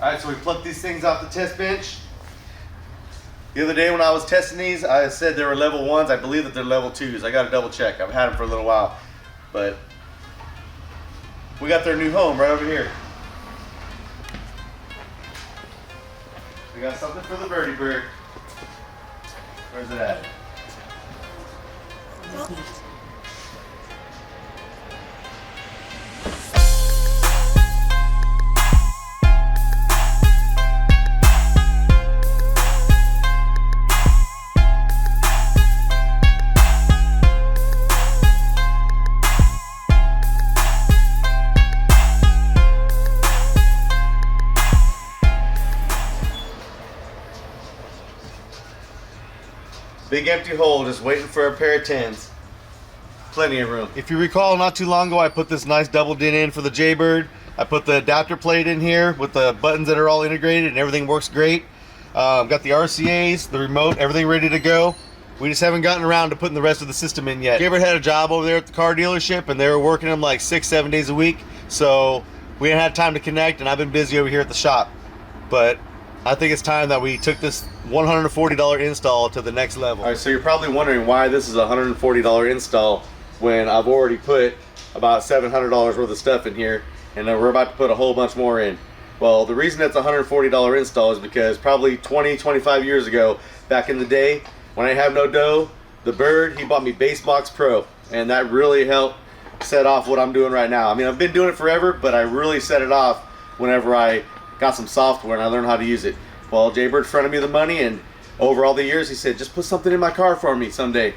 Alright, so we plucked these things off the test bench. The other day when I was testing these, I said they were level 1s. I believe that they're level 2s. I gotta double check. I've had them for a little while. But we got their new home right over here. We got something for the birdie bird. Where's it at? Big empty hole just waiting for a pair of 10s. Plenty of room. If you recall, not too long ago I put this nice double din in for the Jaybird. I put the adapter plate in here with the buttons that are all integrated and everything works great. Got the RCAs, the remote, everything ready to go. We just haven't gotten around to putting the rest of the system in yet. Jaybird had a job over there at the car dealership and they were working them like 6-7 days a week. So we hadn't had time to connect and I've been busy over here at the shop. But I think it's time that we took this $140 install to the next level. All right, so you're probably wondering why this is a $140 install when I've already put about $700 worth of stuff in here and then we're about to put a whole bunch more in. Well, the reason it's a $140 install is because probably 20-25 years ago, back in the day, when I have no dough, the Bird, he bought me Basebox Pro, and that really helped set off what I'm doing right now. I mean, I've been doing it forever, but I really set it off whenever I got some software and I learned how to use it. Well, Jaybird fronted me the money, and over all the years he said, just put something in my car for me someday.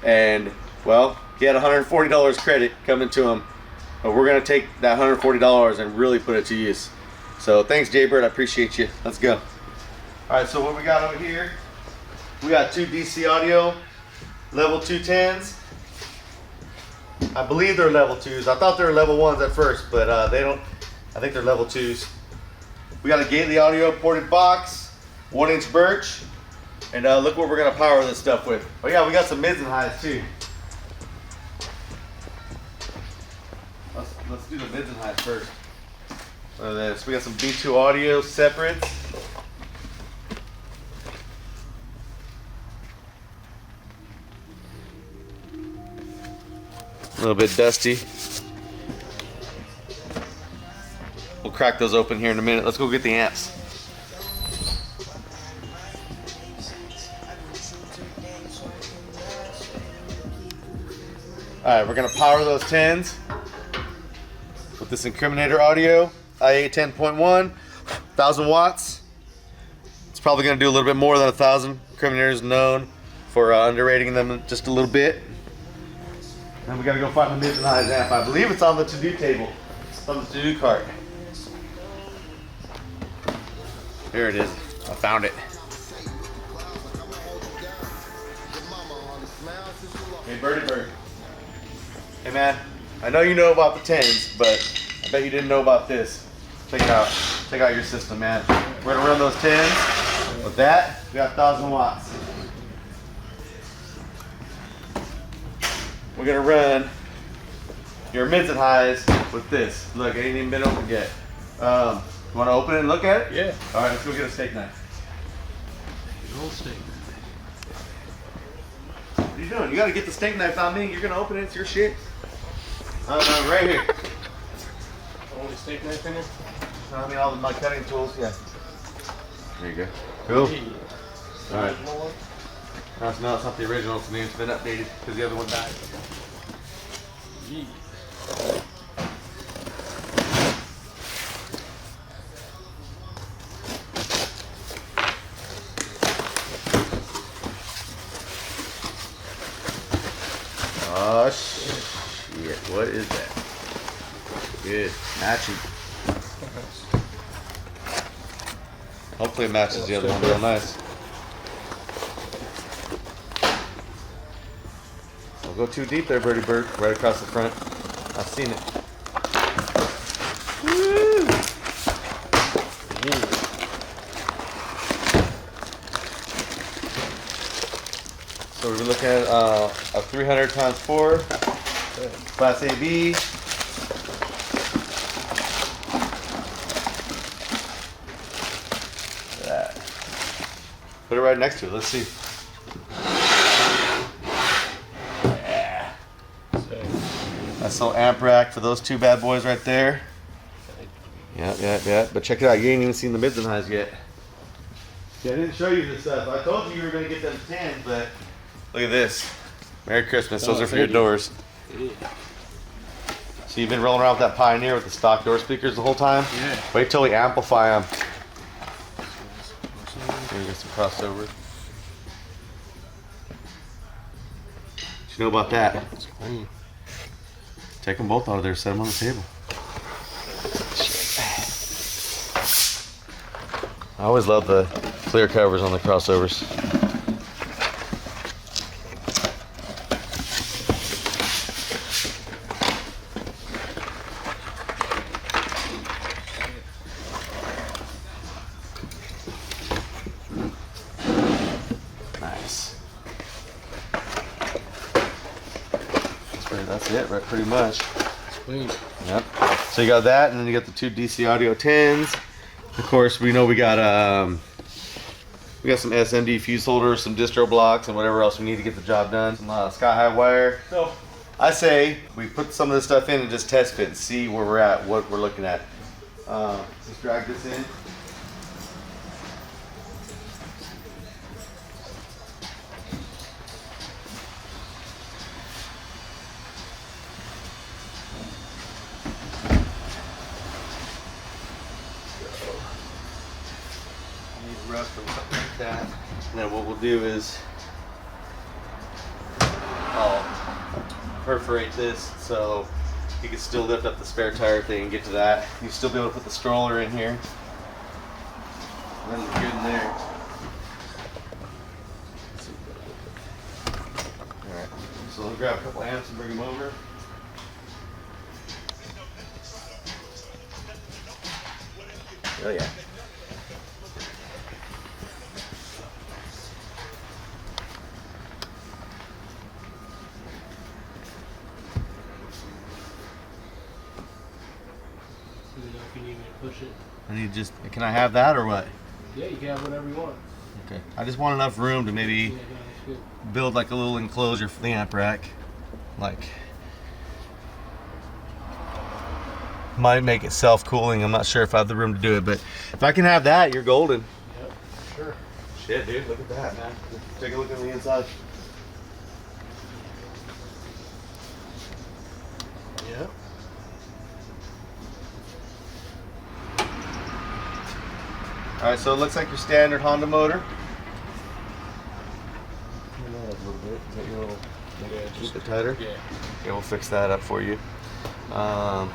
And well, he had $140 credit coming to him, but we're gonna take that $140 and really put it to use. So thanks, Jaybird, I appreciate you. Let's go. All right, so what we got over here, we got 2 DC audio, level 2 10s. I believe they're level 2s. I thought they were level 1s at first, but they don't, I think they're level 2s. We got a Gately audio ported box, 1-inch birch, and look what we're gonna power this stuff with. Oh yeah, we got some mids and highs too. Let's do the mids and highs first. Look at this. We got some B2 audio separates. A little bit dusty. We'll crack those open here in a minute. Let's go get the amps. Alright, we're going to power those 10s with this incriminator audio, IA 10.1, 1000 watts. It's probably going to do a little bit more than 1000. Incriminator is known for underrating them just a little bit. Then we got to go find the mids and highs amp. I believe it's on the to-do table. It's on the to-do cart. Here it is. I found it. Hey, Birdie Bird. Hey, man. I know you know about the 10s, but I bet you didn't know about this. Check it out. Check out your system, man. We're gonna run those 10s. With that, we got 1000 watts. We're gonna run your mids and highs with this. Look, it ain't even been opened yet. You want to open it and look at it? Yeah. All right, let's go get a steak knife. Big old steak knife. What are you doing? You got to get the steak knife on me. You're going to open it. It's your shit. Right here. Only steak knife in here? I mean, all of my cutting tools. Yeah. There you go. Cool. Hey. All right. No, it's not the original. It's been updated because the other one died. Yeah. Oh shit, what is that? Good, matching. Hopefully it matches the other one real nice. Don't go too deep there, Birdie Bird, right across the front. I've seen it. Woo! Yeah. So we're looking at a 300 times 4, Class AB. Put it right next to it. Let's see. Yeah. Nice little amp rack for those two bad boys right there. Yeah. But check it out. You ain't even seen the mids and highs yet. Yeah, I didn't show you this stuff. I told you were going to get them 10s, but look at this. Merry Christmas. Those are for your doors. Yeah. So you've been rolling around with that Pioneer with the stock door speakers the whole time? Yeah. Wait till we amplify them. Here we get some crossover. What you know about that? It's clean. Take them both out of there, set them on the table. I always love the clear covers on the crossovers. Nice. That's it, right? Pretty much. It's clean. Yep. So you got that, and then you got the two DC Audio 10s. Of course, we know we got some SMD fuse holders, some distro blocks, and whatever else we need to get the job done. Some sky high wire. So I say we put some of this stuff in and just test fit and see where we're at, what we're looking at. Let's drag this in. Rust or something like that. And then what we'll do is I'll perforate this so you can still lift up the spare tire thing and get to that. You'll still be able to put the stroller in here. That'll be good in there. Alright, so I'll grab a couple amps and bring them over. Oh yeah. If you need me to push it. I need just, can I have that or what? Yeah, you can have whatever you want. Okay. I just want enough room to maybe Yeah, that's good. build like a little enclosure for the amp rack. Like, might make it self-cooling. I'm not sure if I have the room to do it, but if I can have that, you're golden. Yep, sure. Shit, dude, look at that, man. Take a look on the inside. Yep. All right, so it looks like your standard Honda motor. Turn that up a little bit. Is that your little? Yeah, Keep it tighter. Yeah. Okay, we'll fix that up for you. Yeah,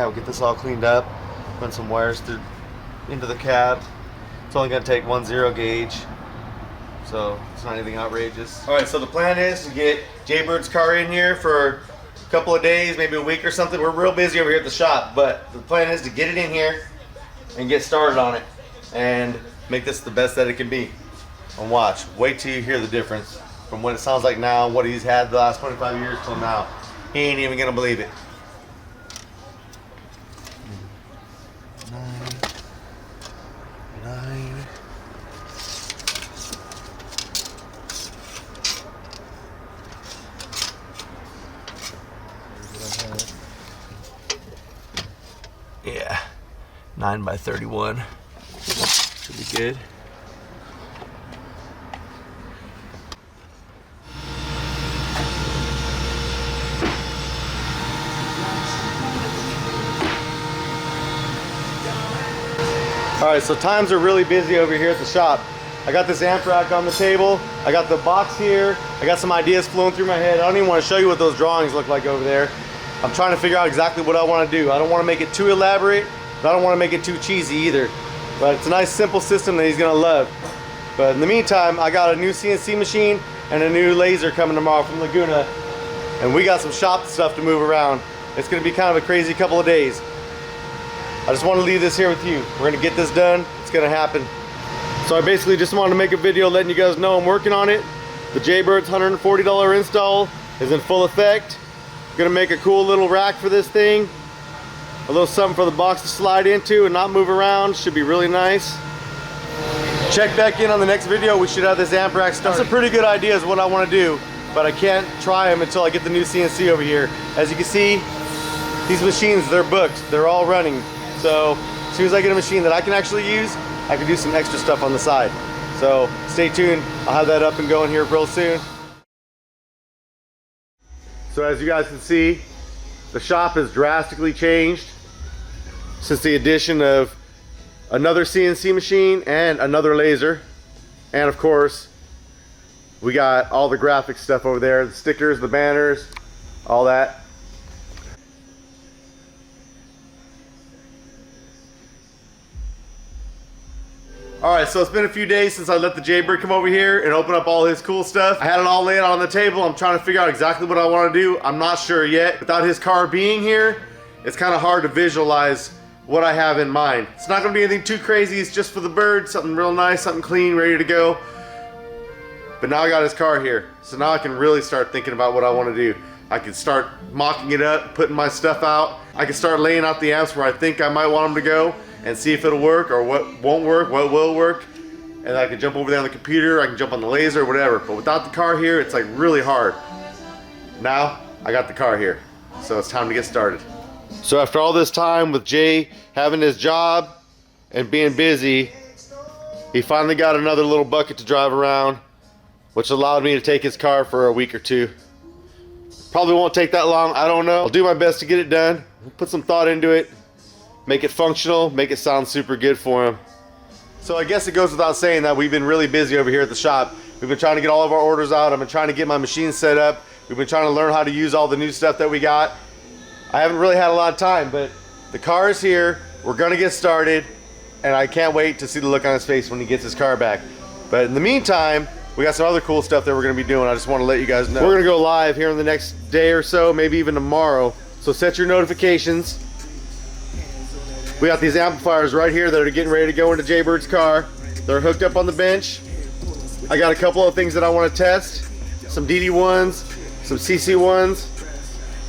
we'll get this all cleaned up. Run some wires through into the cab. It's only gonna take 1 0 gauge, so it's not anything outrageous. All right, so the plan is to get Jaybird's car in here for a couple of days, maybe a week or something. We're real busy over here at the shop, but the plan is to get it in here and get started on it and make this the best that it can be. And watch, wait till you hear the difference from what it sounds like now and what he's had the last 25 years till now. He ain't even gonna believe it. 9. Yeah, 9 by 31. Should be good. All right, so times are really busy over here at the shop. I got this amp rack on the table. I got the box here. I got some ideas flowing through my head. I don't even want to show you what those drawings look like over there. I'm trying to figure out exactly what I want to do. I don't want to make it too elaborate, but I don't want to make it too cheesy either. But it's a nice simple system that he's gonna love. But in the meantime, I got a new CNC machine and a new laser coming tomorrow from Laguna. And we got some shop stuff to move around. It's gonna be kind of a crazy couple of days. I just want to leave this here with you. We're gonna get this done. It's gonna happen. So I basically just wanted to make a video letting you guys know I'm working on it. The Jaybird's $140 install is in full effect. Gonna make a cool little rack for this thing. A little something for the box to slide into and not move around. Should be really nice. Check back in on the next video. We should have this amp rack started. That's a pretty good idea is what I want to do, but I can't try them until I get the new CNC over here. As you can see, these machines, they're booked. They're all running. So as soon as I get a machine that I can actually use, I can do some extra stuff on the side. So stay tuned. I'll have that up and going here real soon. So as you guys can see, the shop has drastically changed since the addition of another CNC machine and another laser. And of course, we got all the graphic stuff over there, the stickers, the banners, all that. All right, so it's been a few days since I let the Jaybird come over here and open up all his cool stuff. I had it all laid out on the table. I'm trying to figure out exactly what I want to do. I'm not sure yet. Without his car being here, it's kind of hard to visualize what I have in mind. It's not gonna be anything too crazy. It's just for the bird, something real nice, something clean, ready to go. But now I got his car here. So now I can really start thinking about what I wanna do. I can start mocking it up, putting my stuff out. I can start laying out the amps where I think I might want them to go and see if it'll work or what won't work, what will work. And I can jump over there on the computer, I can jump on the laser, whatever. But without the car here, it's like really hard. Now, I got the car here. So it's time to get started. So after all this time with Jay having his job and being busy, he finally got another little bucket to drive around, which allowed me to take his car for a week or two. Probably won't take that long, I don't know. I'll do my best to get it done, put some thought into it, make it functional, make it sound super good for him. So I guess it goes without saying that we've been really busy over here at the shop. We've been trying to get all of our orders out. I've been trying to get my machine set up. We've been trying to learn how to use all the new stuff that we got. I haven't really had a lot of time, but the car is here. We're gonna get started, and I can't wait to see the look on his face when he gets his car back. But in the meantime, we got some other cool stuff that we're gonna be doing. I just wanna let you guys know. We're gonna go live here in the next day or so, maybe even tomorrow. So set your notifications. We got these amplifiers right here that are getting ready to go into Jaybird's car. They're hooked up on the bench. I got a couple of things that I wanna test. Some DD ones, some CC ones.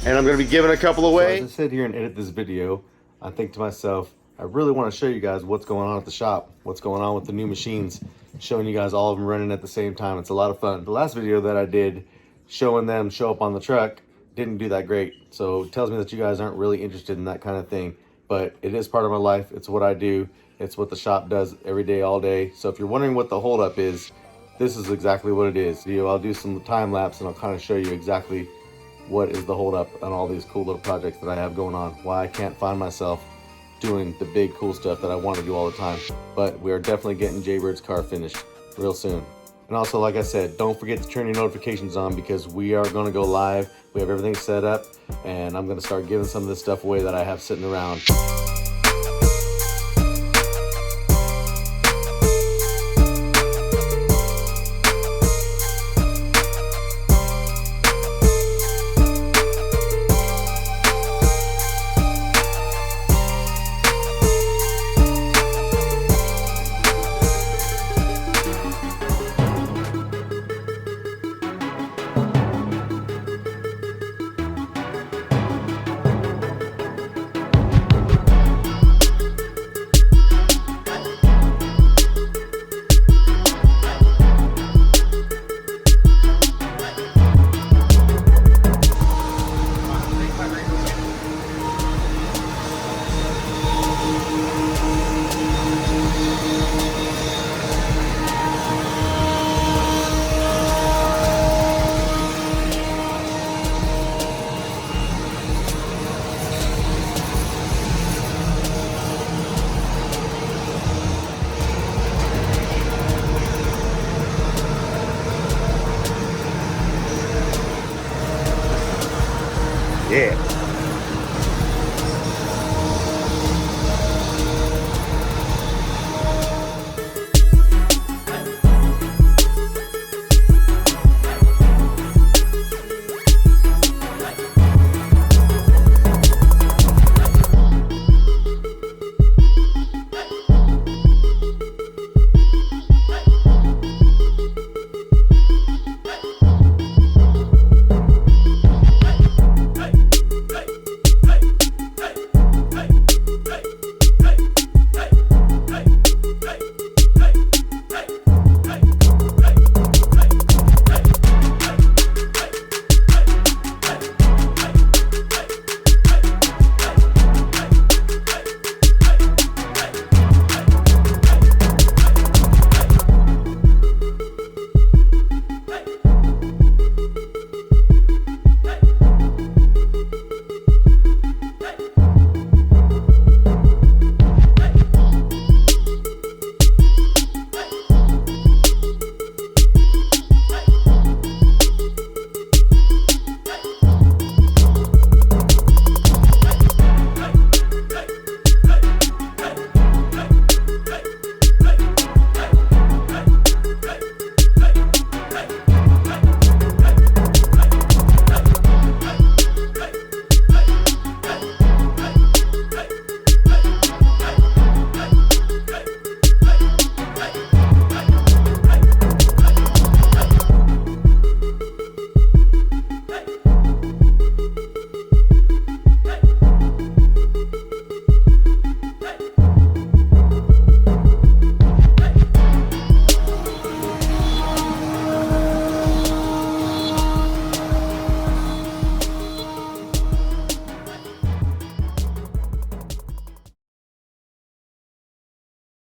And I'm going to be giving a couple away. So as I sit here and edit this video, I think to myself, I really want to show you guys what's going on at the shop, what's going on with the new machines, showing you guys all of them running at the same time. It's a lot of fun. The last video that I did showing them show up on the truck didn't do that great. So it tells me that you guys aren't really interested in that kind of thing. But it is part of my life. It's what I do. It's what the shop does every day, all day. So if you're wondering what the holdup is, this is exactly what it is. I'll do some time lapse and I'll kind of show you exactly what is the holdup on all these cool little projects that I have going on, why I can't find myself doing the big cool stuff that I want to do all the time. But we are definitely getting Jaybird's car finished real soon. And also, like I said, don't forget to turn your notifications on because we are going to go live. We have everything set up and I'm going to start giving some of this stuff away that I have sitting around.